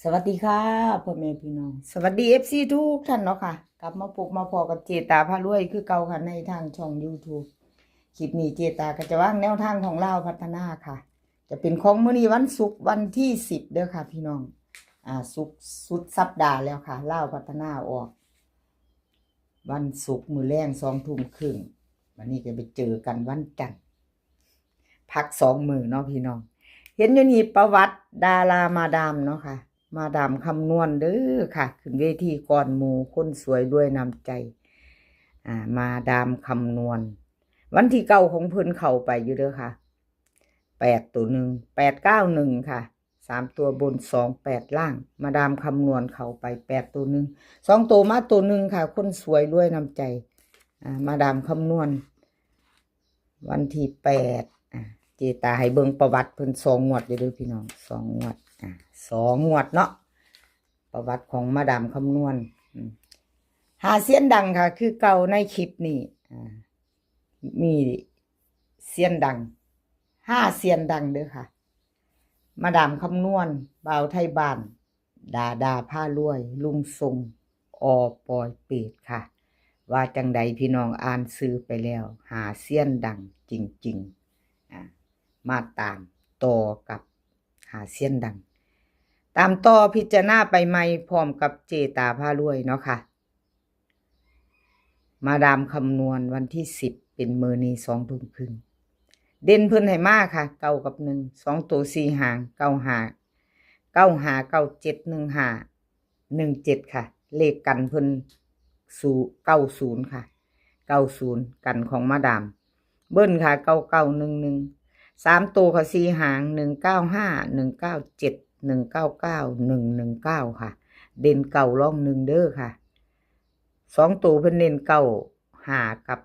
สวัสดีค่ะพ่อแม่พี่น้องสวัสดีFCทุกท่านเนาะค่ะกลับมาพบมาพอกับเจตาพารวยคือเก่าค่ะในทางช่อง YouTube คลิปนี้เจตาก็จะว่างแนวทางของเราพัฒนาค่ะจะเป็นของมื้อนี้วันศุกร์วันที่10เด้อค่ะพี่น้องศุกร์สุดสัปดาห์แล้วค่ะเล่าพัฒนาออกวันศุกร์มื้อแรง20:30วันนี้ก็ไปเจอกันวันจันทร์พัก2 มื้อเนาะพี่น้องเห็นอยู่นี่ประวัติดารามาดามเนาะค่ะมาดามคำนวณเด้อค่ะขึ้นเวทีก่อนหมู่คนสวยด้วยน้ำใจมาดามคำนวณวันที่เก้าของเพิ่นเข้าไปอยู่เด้อค่ะ891ค่ะ3 ตัวบน28ล่างมาดามคำนวณเข้าไป2 ตัวมาตัวหนึ่งค่ะคนสวยด้วยน้ำใจมาดามคำนวณวันที่8เจตาให้เบิ่งประวัติเพิ่น2 งวดเด้อพี่น้อง2 งวด2 งวดเนาะประวัติของมาดามคำนวณหาเสียนดังค่ะคือเก่าในคลิปนี้มีเสียนดัง5 เสียนดังเด้อค่ะมาดามคำนวณบ่าวไทยบ้านดาผ้ารวยลุงทรงปอยเปดค่ะว่าจังใดพี่น้องอ่านซื้อไปแล้วหาเสียนดังจริงๆมาตามต่อกับหาเสียนดังตามต่อพิจารณาไปใหม่พร้อมกับเจตาพารวยเนาะค่ะมาดามคำนวณวันที่10เป็นมื้อนี้20:30เด่นเพิ่นให้มาค่ะ9 กับ 1 2 ตัว4 หาง95 97 15 17ค่ะเลขกันเพิ่น90ค่ะ90กันของมาดามเบิ้ลค่ะ9911 3 ตัวค่ะ4 หาง195 197 199 119ค่ะเด่นเก่าร่อง1เด้อค่ะ2 ตัวเพิ่นเน้น95กับ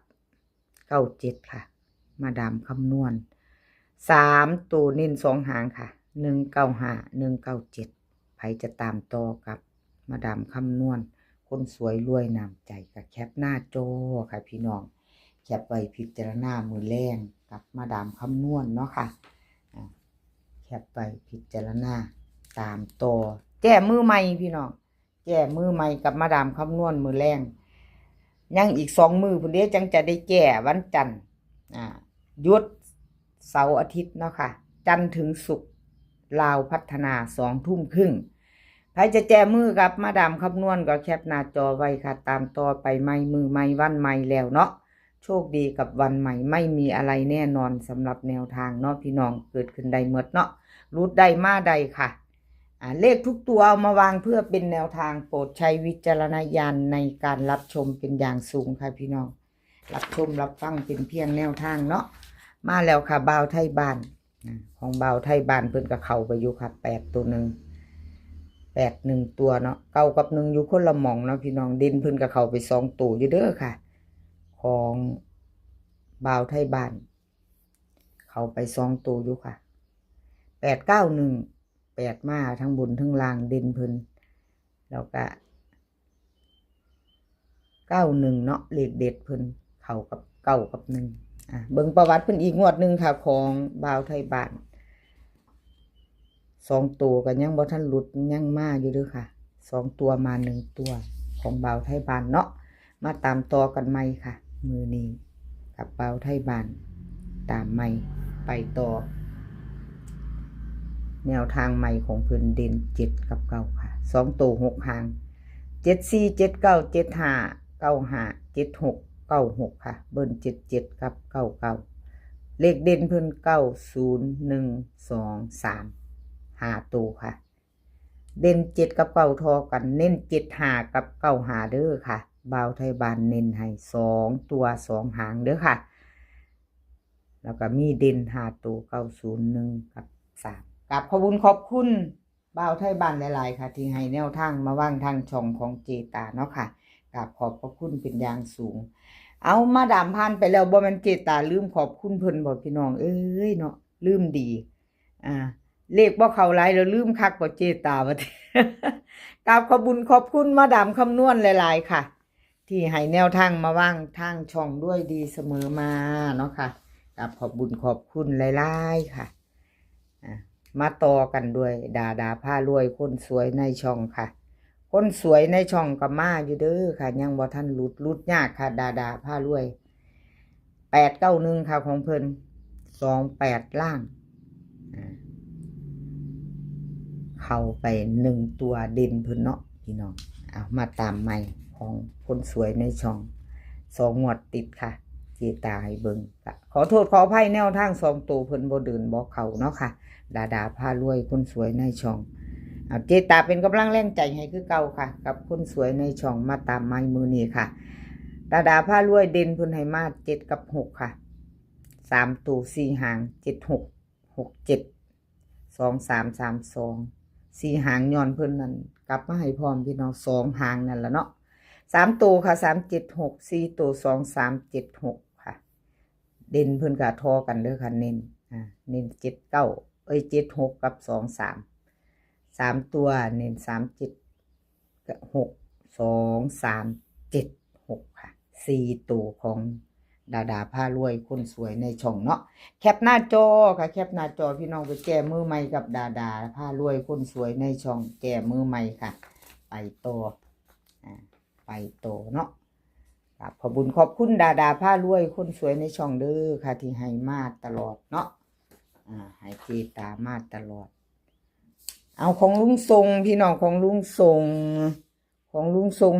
97ค่ะมาดามคำนวณ3 ตัวเน้น2 หางค่ะ195 197ไผจะตามต่อกับมาดามคำนวณคนสวยรวยน้ำใจกับแคปหน้าจอค่ะพี่น้องแคปไว้พิจารณามือแรงกับมาดามคำนวณเนาะค่ะแคปไปพิจารณาตามต่อแก้มือใหม่พี่น้องแก้มือใหม่กับมาดามคำนวณมือแรงยังอีก2 มื้อพุ่นเด้จังจะได้แก้วันจันทร์หยุดเสาร์อาทิตย์เนาะค่ะจันทร์ถึงศุกร์ลาวพัฒนา20:30ใครจะแจ้มือกับมาดามคำนวณก็แคปหน้าจอไว้ค่ะตามต่อไปใหม่มือใหม่วันใหม่แล้วเนาะโชคดีกับวันใหม่ไม่มีอะไรแน่นอนสำหรับแนวทางเนาะพี่น้องเกิดขึ้นได้หมดเนาะรูดได้มาได้ค่ะเลขทุกตัวเอามาวางเพื่อเป็นแนวทางโปรดใช้วิจารณญาณในการรับชมเป็นอย่างสูงค่ะพี่น้องรับชมรับฟังเป็นเพียงแนวทางเนาะมาแล้วค่ะบ่าวไทยบ้านของบ่าวไทยบ้านเพิ่นก็เข้าไปอยู่ค่ะ8 ตัว 1 ตัวเนาะ9 กับ 1อยู่คนละหม่องเนาะพี่น้องเด่นเพิ่นก็เข้าไป2 ตัวอยู่เด้อค่ะของบ่าวไทยบ้านเข้าไป2 ตัวอยู่ค่ะ891 8มาทั้งบนทั้งล่างเด่นเพิ่นแล้วก็91เนาะเลขเด็ดเพิ่นเข้ากับ9 กับ 1เบิ่งประวัติเพิ่นอีกงวดหนึ่งค่ะของบ่าวไทยบ้าน2 ตัวก็ยังบ่ทันหลุดยังมาอยู่เด้อค่ะ2 ตัวมา1 ตัวของบ่าวไทยบ้านเนาะมาตามต่อกันใหม่ค่ะมื้อนี้กับบ่าวไทยบ้านตามใหม่ไปต่อแนวทางใหม่ของเพิ่นเด่น7 กับ 9ค่ะ2 ตัว6 หาง74 79 75 95 76 96ค่ะเบิ้ล77กับ99เลขเด่นเพิ่น90 1 2 3 5 ตัวค่ะเด่น7 กับ 9ทอกันเน้น75 กับ 95เด้อค่ะบ่าวไทยบ้านเน้นให้2 ตัว2 หางเด้อค่ะแล้วก็มีเด่น5 ตัว901 กับ 3กับขอบคุณบ่าวไทยบ้านหลายๆค่ะที่ให้แนวทางมาว่างทางช่องของเจตาเนาะค่ะกับขอบพระคุณเป็นอย่างสูงเอามาดามผ่านไปแล้วบ่แม่นเจตาลืมขอบคุณเพิ่นบ่พี่น้องเอ้ยเนาะลืมดีเลขบ่เข้าหลายแล้วลืมคักบ่เจตาว่ากับขอบคุณมาดามคำนวณหลายๆค่ะที่ให้แนวทางมาว่างทางช่องด้วยดีเสมอมาเนาะค่ะกับขอบคุณหลายๆค่ะ มาต่อกันด้วยดาผ้ารวยคนสวยในช่องค่ะ คนสวยในช่องก็มาอยู่เด้อค่ะ ยังบ่ทันหลุดยากค่ะดาผ้ารวย891ค่ะของเพิ่น28ล่างเข้าไป1ตัวเด่นเพิ่นเนาะพี่น้องเอามาตามใหม่ของคนสวยในช่อง2 งวดติดค่ะเจตาให้เบิ่งขอโทษขออภัยแนวทาง2ตัวเพิ่นบ่เดินบ่เข้าเนาะค่ะดาผ้ารวยคนสวยในช่องเอาเจตาเป็นกำลังแรงใจให้คือเก่าค่ะกับคนสวยในช่องมาตามไม้มือนี้ค่ะดาผ้ารวยเด่นเพิ่นให้มา7กับ6ค่ะ3ตัว4หาง76672332 4หางย้อนเพิ่นนั่นกลับมาให้พร้อมพี่น้อง2หางนั่นละเนาะ3ตัวค่ะ376 4ตัว2376ค่ะเด่นเพิ่นก็ทอกันเด้อค่ะเน้นเน้น79 76กับ23ตัวเน้น37กับ62376ค่ะ4ตัวของดาผ้ารวยคนสวยในช่องเนาะแคปหน้าจอค่ะแคปหน้าจอพี่น้องไปแก้มือใหม่กับดาผ้ารวยคนสวยในช่องแก้มือใหม่ค่ะไปต่อไปต่อเนาะขอบคุญขอบคุณดาผ้ารวยคนสวยในช่องเด้อค่ะที่ให้มาตลอดเนาะให้เจตามาตลอดเอาของลุงทรงพี่น้องของลุงทรง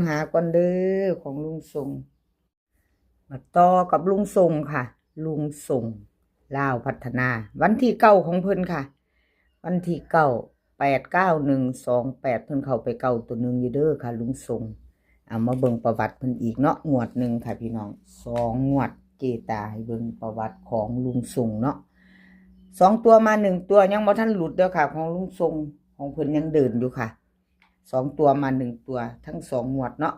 หาก่อนเด้อของลุงทรงมาต่อกับลุงทรงค่ะลุงทรงลาวพัฒนาวันที่9ของเพิ่นค่ะวันที่9 89128เพิ่นเข้าไป9ตัวนึงอยู่เด้อค่ะลุงทรงเอามาเบิ่งประวัติเพิ่นอีกเนาะงวดนึงค่ะพี่น้อง2งวดเจตาให้เบิ่งประวัติของลุงทรงเนาะ2ตัวมา1ตัวยังบ่ทันหลุดเด้อค่ะของลุงทรงของเพิ่นยังเดินอยู่ค่ะ2ตัวมา1ตัวทั้ง2งวดเนาะ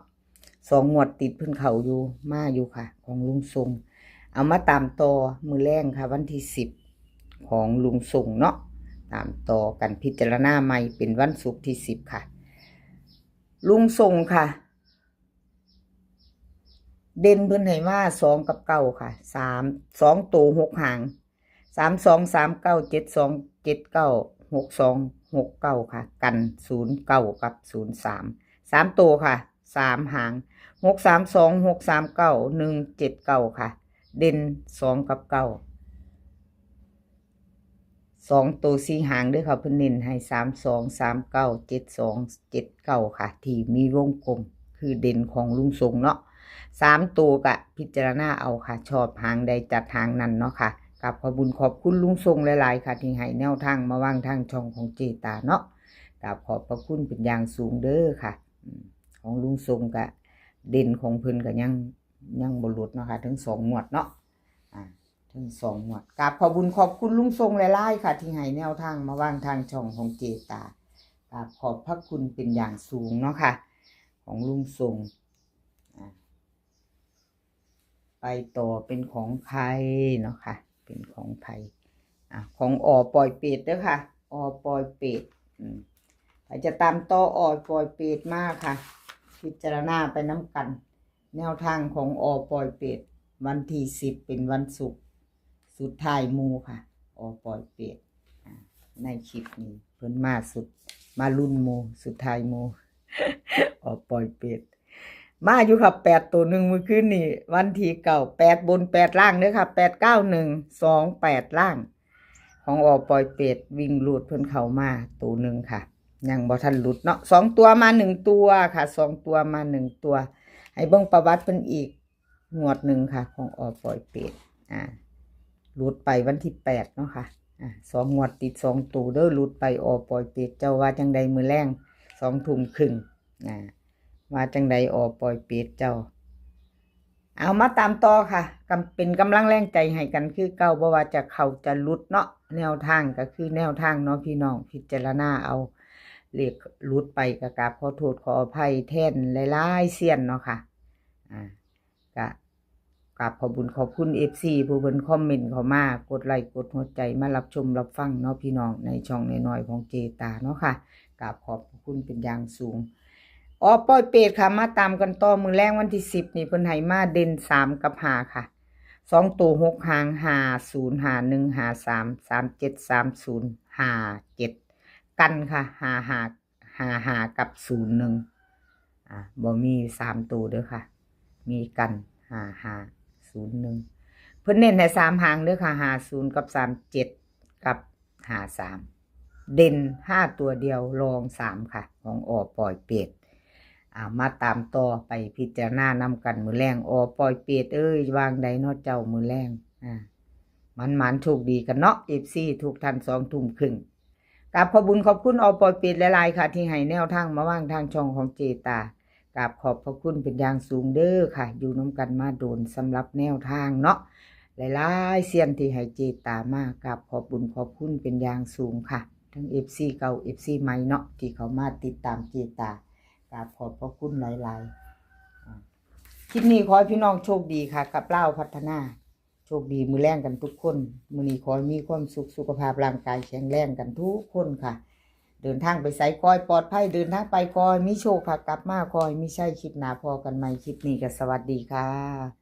2งวดติดเพิ่นเข้าอยู่มาอยู่ค่ะของลุงทรงเอามาตามต่อมือแรงค่ะวันที่10ของลุงทรงเนาะตามต่อกันพิจารณาใหม่เป็นวันศุกร์ที่10ค่ะลุงทรงค่ะเด่นเพิ่นให้มา2กับ9ค่ะ2ตัว6หาง323972796269ค่ะกัน09กับ03ตัวค่ะ3หาง632639 179ค่ะเด่น2กับ9 2ตัว4หางด้วยค่ะเพิ่นเน้นให้32397279ค่ะที่มีวงกลมคือเด่นของลุงทรงเนาะ3ตัวกะพิจารณาเอาค่ะชอบหางใดจัดหางนั้นเนาะค่ะกับขอบคุญขอบคุณลุงทรงหลายๆค่ะที่ให้แนวทางมาวางทางช่องของเจตาเนาะกับขอบพระคุณเป็นอย่างสูงเด้อค่ะของลุงทรงกะเด่นของเพิ่นก็ยังบ่หลุดเนาะค่ะถึง2งวดเนาะถึง2งวดกับขอบคุญขอบคุณลุงทรงหลายๆค่ะที่ให้แนวทางมาวางทางช่องของเจตากับขอบพระคุณเป็นอย่างสูงเนาะค่ะของลุงทรงไปต่อเป็นของใครเนาะค่ะเป็นของใครของปล่อยเป็ดเด้อค่ะปล่อยเป็ดถ้าจะตามต่อปล่อยเป็ดมากค่ะพิจารณาไปน้ำกันแนวทางของปล่อยเป็ดวันที่10เป็นวันศุกร์สุดท้ายมูค่ะปล่อยเป็ดในคลิปนี้เพิ่นมารุ่นมูสุดท้ายมูปล่อยเป็ดมาอยู่ค่ะ8ตัว1มื้อคืนนี่วันที่8บน8ล่างเด้อค่ะ89128ล่างของปล่อยเป็ดวิ่งหลุดเพิ่นเข้ามาตัว1ค่ะยังบ่ทันหลุดเนาะ2ตัวมา1ตัวค่ะ2ตัวมา1ตัวให้เบิ่งประวัติเพิ่นอีกงวด1ค่ะของปล่อยเป็ดหลุดไปวันที่8เนาะค่ะ2งวดติด2ตัวเด้อหลุดไปปล่อยเป็ดเจ้าว่าจังใดมื้อแลง20:30ว่าจังใดปล่อยเป็ดเจ้าเอามาตามต่อค่ะเป็นกำลังแรงใจให้กันคือเก่าบ่ว่าจะเข้าจะหลุดเนาะแนวทางก็คือแนวทางเนาะพี่น้องพิจารณาเอาเลขหลุดไปก็กราบขอโทษขออภัยแทนหลายๆเสี้ยนเนาะค่ะก็กราบขอบคุญขอบคุณ FC ผู้เพิ่นคอมเมนต์เข้ามากดไลค์กดหัวใจมารับชมรับฟังเนาะพี่น้องในช่องน้อยๆของเจตาเนาะค่ะกราบขอบคุณเป็นอย่างสูงปล่อยเป็ดค่ะมาตามกันต่อมือแรงวันที่10นี่เพิ่นให้มาเด่น3กับ5ค่ะ2ตัว6หาง5051533730 57กันค่ะ55กับ01บ่มี3ตัวเด้อค่ะมีกัน5501เพิ่นเน้นให้3หางเด้อค่ะ50กับ37กับ53เด่น5ตัวเดียวรอง3ค่ะของอปล่อยเป็ดมาตามต่อไปพิจารณานำกันมื้อแรงอปล่อยเป็ดเอ้ยวางใดเนาะเจ้ามื้อแรงมันโชคดีกันเนาะ FC ทุกท่าน2 ทุ่มครึ่งกราบขอบคุญขอบคุณอปล่อยเป็ดหลายๆค่ะที่ให้แนวทางมาว่างทางช่องของเจตากราบขอบพระคุณเป็นอย่างสูงเด้อค่ะอยู่น้ำกันมาโดนสำหรับแนวทางเนาะหลายๆเสียนที่ให้เจตามากราบขอบคุญขอบคุณเป็นอย่างสูงค่ะทั้ง FC เก่า FC ใหม่เนาะที่เขามาติดตามเจตากราบขอบพระคุณหลายๆคลิปนี้ขอให้พี่น้องโชคดีค่ะกับเล่าพัฒนาโชคดีมือแรงกันทุกคนมื้อนี้ขอให้มีความสุขสุขภาพร่างกายแข็งแรงกันทุกคนค่ะเดินทางไปไสคอยปลอดภัยเดินทางไปคอยมีโชคค่ะกลับมาคอยมีใช่คลิปหน้าพอกันใหม่คลิปนี้ก็สวัสดีค่ะ